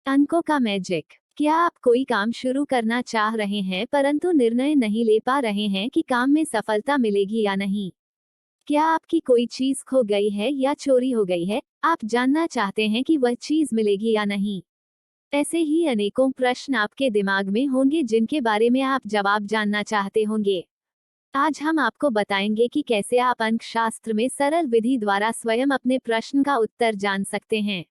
अंकों का मैजिक। क्या आप कोई काम शुरू करना चाह रहे हैं परंतु निर्णय नहीं ले पा रहे हैं कि काम में सफलता मिलेगी या नहीं? क्या आपकी कोई चीज खो गई है या चोरी हो गई है? आप जानना चाहते हैं कि वह चीज मिलेगी या नहीं। ऐसे ही अनेकों प्रश्न आपके दिमाग में होंगे जिनके बारे में आप जवाब जानना चाहते होंगे। आज हम आपको बताएंगे कि कैसे आप अंक शास्त्र में सरल विधि द्वारा स्वयं अपने प्रश्न का उत्तर जान सकते हैं।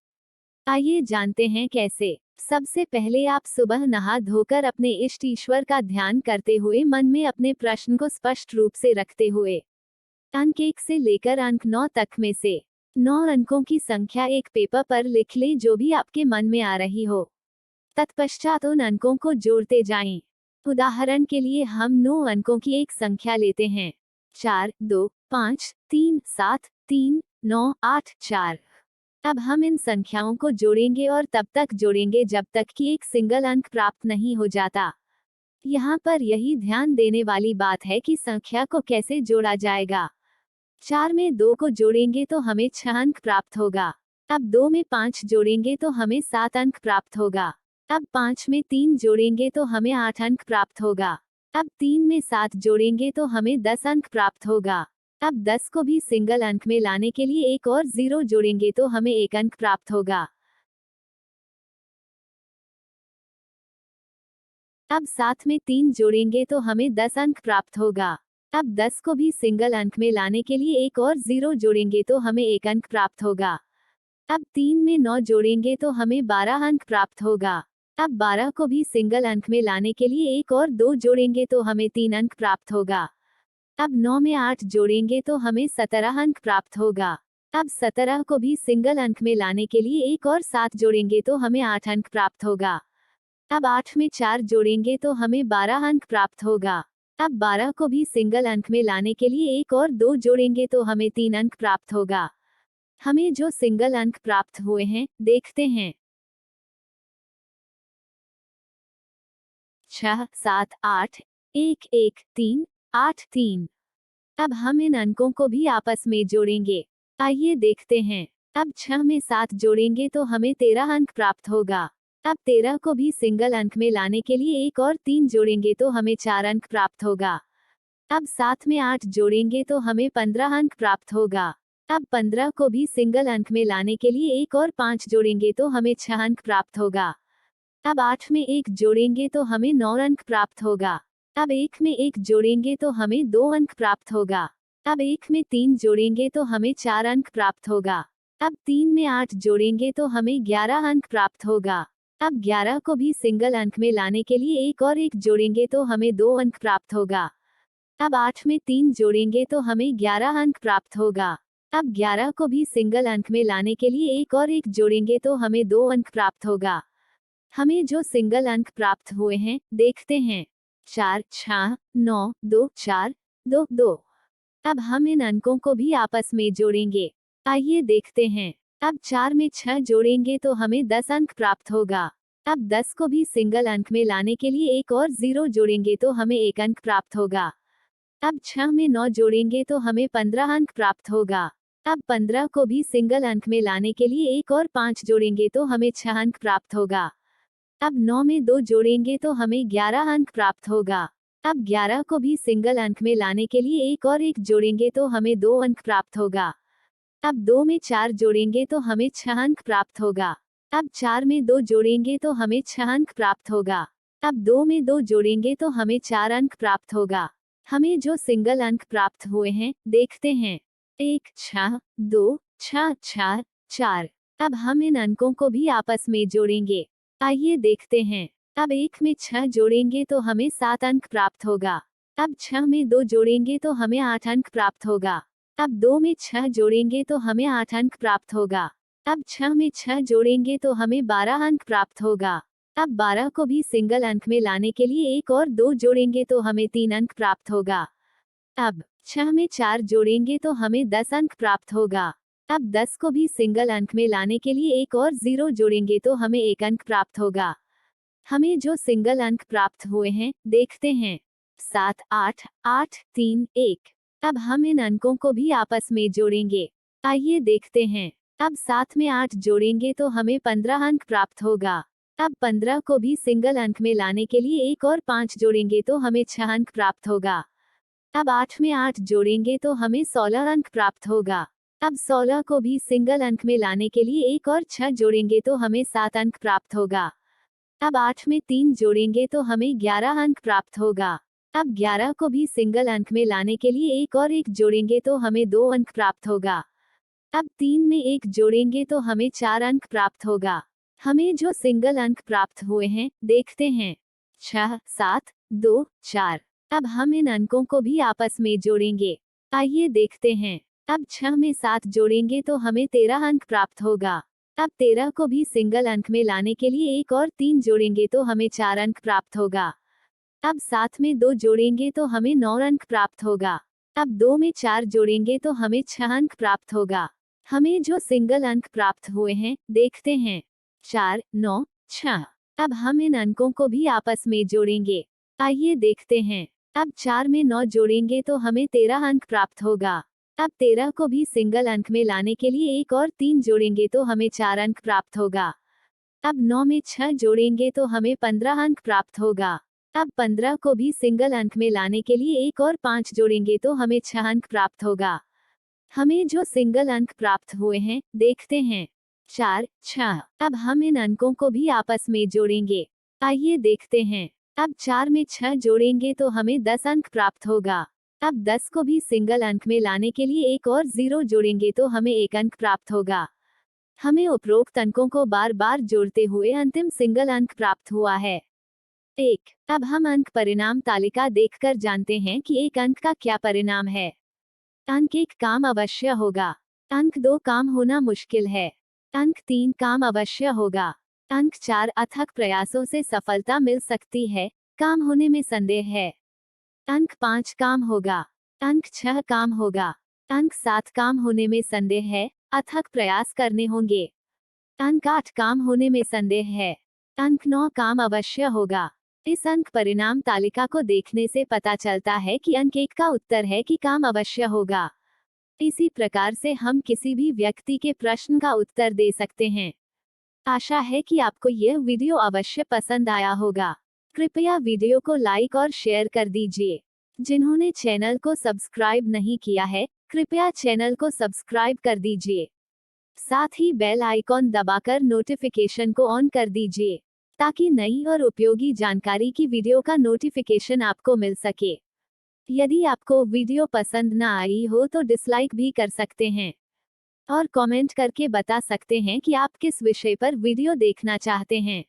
आइए जानते हैं कैसे। सबसे पहले आप सुबह नहा धोकर अपने इष्ट ईश्वर का ध्यान करते हुए मन में अपने प्रश्न को स्पष्ट रूप से रखते हुए अंक 1 से लेकर अंक 9 तक में से 9 अंकों की संख्या एक पेपर पर लिख लें जो भी आपके मन में आ रही हो। तत्पश्चात उन अंकों को जोड़ते जाएं। उदाहरण के लिए हम 9 अंकों की एक संख्या लेते हैं। 4, 2, 5, 3, 7, 3, 9, 8, 4। अब हम इन संख्याओं को जोड़ेंगे और तब तक जोड़ेंगे जब तक कि एक सिंगल अंक प्राप्त नहीं हो जाता। यहाँ पर यही ध्यान देने वाली बात है कि संख्या को कैसे जोड़ा जाएगा। 4 में 2 को जोड़ेंगे तो हमें 6 अंक प्राप्त होगा। अब 2 में 5 जोड़ेंगे तो हमें 7 अंक प्राप्त होगा। अब 5 में 3 जोड़ेंगे तो हमें 8 अंक प्राप्त होगा। अब 3 में 7 जोड़ेंगे तो हमें 10 अंक प्राप्त होगा। अब 10 को भी सिंगल अंक में लाने के लिए एक और 0 जोड़ेंगे तो हमें 1 अंक प्राप्त होगा। अब 7 में 3 जोड़ेंगे तो हमें 10 अंक प्राप्त होगा। अब 10 को भी सिंगल अंक में लाने के लिए एक और 0 जोड़ेंगे तो हमें 1 अंक प्राप्त होगा। अब 3 में 9 जोड़ेंगे तो हमें 12 अंक प्राप्त होगा। अब 12 को भी सिंगल अंक में लाने के लिए एक और 2 जोड़ेंगे तो हमें 3 अंक प्राप्त होगा। अब 9 में 8 जोड़ेंगे तो हमें 17 अंक प्राप्त होगा। अब 17 को भी सिंगल अंक में लाने के लिए एक और 7 जोड़ेंगे तो हमें 8 अंक प्राप्त होगा। अब 8 में 4 जोड़ेंगे तो हमें 12 अंक प्राप्त होगा। अब 12 को भी सिंगल अंक में लाने के लिए एक और 2 जोड़ेंगे तो हमें 3 अंक प्राप्त होगा। हमें जो सिंगल अंक प्राप्त हुए हैं, देखते हैं। 6, 7, 8, 1, 1, 3, 8, 3। अब हम इन अंकों को भी आपस में जोड़ेंगे। आइए देखते हैं। अब 6 में 7 जोड़ेंगे तो हमें 13 अंक प्राप्त होगा। अब 13 को भी सिंगल अंक में लाने के लिए एक और 3 जोड़ेंगे तो हमें 4 अंक प्राप्त होगा। अब 7 में 8 जोड़ेंगे तो हमें 15 अंक प्राप्त होगा। अब 15 को भी सिंगल अंक में लाने के लिए एक और 5 जोड़ेंगे तो हमें 6 अंक प्राप्त होगा। अब 8 में 1 जोड़ेंगे तो हमें 9 अंक प्राप्त होगा। अब 1 में 1 जोड़ेंगे तो हमें 2 अंक प्राप्त होगा। अब 1 में 3 जोड़ेंगे तो हमें 4 अंक प्राप्त होगा। अब 3 में 8 जोड़ेंगे तो हमें 11 अंक प्राप्त होगा। अब 11 को भी सिंगल अंक में लाने के लिए एक और 1 जोड़ेंगे तो हमें 2 अंक प्राप्त होगा। अब 8 में 3 जोड़ेंगे तो हमें 11 अंक प्राप्त होगा। अब 11 को भी सिंगल अंक में लाने के लिए एक और 1 जोड़ेंगे तो हमें 2 अंक प्राप्त होगा। हमें जो सिंगल अंक प्राप्त हुए हैं, देखते हैं। 4, 6, 9, 2, 4, 2, 2। अब हम इन अंकों को भी आपस में जोड़ेंगे। आइए देखते हैं। अब 4 में 6 जोड़ेंगे तो हमें 10 अंक प्राप्त होगा। अब 10 को भी सिंगल अंक में लाने के लिए एक और 0 जोड़ेंगे तो हमें 1 अंक प्राप्त होगा। अब 6 में 9 जोड़ेंगे तो हमें 15 अंक प्राप्त होगा। अब 15 को भी सिंगल अंक में लाने के लिए एक और 5 जोड़ेंगे तो हमें 6 अंक प्राप्त होगा। अब 9 में 2 जोड़ेंगे तो हमें 11 अंक प्राप्त होगा। अब 11 को भी सिंगल अंक में लाने के लिए एक और 1 जोड़ेंगे तो हमें 2 अंक प्राप्त होगा। अब 2 में 4 जोड़ेंगे तो हमें 6 अंक प्राप्त होगा। अब 4 में 2 जोड़ेंगे तो हमें 6 अंक प्राप्त होगा। अब 2 में 2 जोड़ेंगे तो हमें 4 अंक प्राप्त होगा। हमें जो सिंगल अंक प्राप्त हुए हैं, देखते हैं। 1, 6, 2, 6, 6, 4। अब हम इन अंकों को भी आपस में जोड़ेंगे। आइए देखते हैं। अब 1 में 6 जोड़ेंगे तो हमें 7 अंक प्राप्त होगा। अब 6 में 2 जोड़ेंगे तो हमें 8 अंक प्राप्त होगा। अब 2 में 6 जोड़ेंगे तो हमें 8 अंक प्राप्त होगा। अब 6 में 6 जोड़ेंगे तो हमें 12 अंक प्राप्त होगा। अब 12 को भी सिंगल अंक में लाने के लिए एक और 2 जोड़ेंगे तो हमें 3 अंक प्राप्त होगा। अब 6 में 4 जोड़ेंगे तो हमें 10 अंक प्राप्त होगा। अब 10 को भी सिंगल अंक में लाने के लिए एक और 0 जोड़ेंगे तो हमें 1 अंक प्राप्त होगा। हमें जो सिंगल अंक प्राप्त हुए हैं, देखते हैं। 7, 8, 8, 3, 1। अब हम इन अंकों को भी आपस में जोड़ेंगे। आइए देखते हैं। अब 7 में 8 जोड़ेंगे तो हमें 15 अंक प्राप्त होगा। अब 15 को भी सिंगल अंक में लाने के लिए 1 और 5 जोड़ेंगे तो हमें 6 अंक प्राप्त होगा। अब 8 में 8 जोड़ेंगे तो हमें 16 अंक प्राप्त होगा। अब 16 को भी सिंगल अंक में लाने के लिए 1 और 6 जोड़ेंगे तो हमें 7 अंक प्राप्त होगा। अब 8 में 3 जोड़ेंगे तो हमें 11 अंक प्राप्त होगा। अब 11 को भी सिंगल अंक में लाने के लिए 1 और 1 जोड़ेंगे तो हमें 2 अंक प्राप्त होगा। अब 3 में 1 जोड़ेंगे तो हमें 4 अंक प्राप्त होगा। हमें जो सिंगल अंक प्राप्त हुए हैं देखते हैं, 6, 7, 2, 4। अब हम इन अंकों को भी आपस में जोड़ेंगे। आइए देखते हैं। अब 6 में 7 जोड़ेंगे तो हमें 13 अंक प्राप्त होगा। अब 13 को भी सिंगल अंक में लाने के लिए 1 और 3 जोड़ेंगे तो हमें 4 अंक प्राप्त होगा। अब 7 में 2 जोड़ेंगे तो हमें 9 अंक प्राप्त होगा। अब 2 में 4 जोड़ेंगे तो हमें 6 अंक प्राप्त होगा। हमें जो सिंगल अंक प्राप्त हुए हैं देखते हैं, 4, 9, 6। अब हम इन अंकों को भी आपस में जोड़ेंगे। आइए देखते हैं। अब 4 में 9 जोड़ेंगे तो हमें 13 अंक प्राप्त होगा। अब 13 को भी सिंगल अंक में लाने के लिए 1 और 3 जोड़ेंगे तो हमें 4 अंक प्राप्त होगा। अब 9 में 6 जोड़ेंगे तो हमें 15 अंक प्राप्त होगा। अब 15 को भी सिंगल अंक में लाने के लिए 1 और 5 जोड़ेंगे तो हमें 6 अंक प्राप्त होगा। हमें जो सिंगल अंक प्राप्त हुए हैं देखते हैं, 4, 6। अब हम इन अंकों को भी आपस में जोड़ेंगे। आइए देखते हैं। अब 4 में 6 जोड़ेंगे तो हमें 10 अंक प्राप्त होगा। अब 10 को भी सिंगल अंक में लाने के लिए 1 और 0 जोड़ेंगे तो हमें 1 अंक प्राप्त होगा। हमें उपरोक्त अंकों को बार बार जोड़ते हुए अंतिम सिंगल अंक प्राप्त हुआ है, 1। अब हम अंक परिणाम तालिका देखकर जानते हैं कि एक अंक का क्या परिणाम है। अंक 1 काम अवश्य होगा। अंक 2 काम होना मुश्किल है। अंक 3 काम अवश्य होगा। अंक 4 अथक प्रयासों से सफलता मिल सकती है, काम होने में संदेह है। अंक 5 काम होगा। अंक 6 काम होगा। अंक 7 काम होने में संदेह है, अथक प्रयास करने होंगे। अंक 8 काम होने में संदेह है। अंक 9 काम अवश्य होगा। इस अंक परिणाम तालिका को देखने से पता चलता है कि अंक 1 का उत्तर है कि काम अवश्य होगा। इसी प्रकार से हम किसी भी व्यक्ति के प्रश्न का उत्तर दे सकते हैं। आशा है कि आपको यह वीडियो अवश्य पसंद आया होगा। कृपया वीडियो को लाइक और शेयर कर दीजिए। जिन्होंने चैनल को सब्सक्राइब नहीं किया है, कृपया चैनल को सब्सक्राइब कर दीजिए। साथ ही बेल आइकॉन दबाकर नोटिफिकेशन को ऑन कर दीजिए, ताकि नई और उपयोगी जानकारी की वीडियो का नोटिफिकेशन आपको मिल सके। यदि आपको वीडियो पसंद न आई हो तो डिसलाइक भी कर सकते हैं और कमेंट करके बता सकते हैं कि आप किस विषय पर वीडियो देखना चाहते हैं।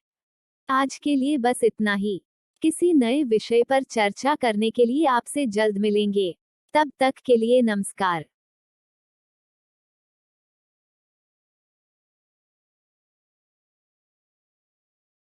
आज के लिए बस इतना ही। किसी नए विषय पर चर्चा करने के लिए आपसे जल्द मिलेंगे। तब तक के लिए नमस्कार।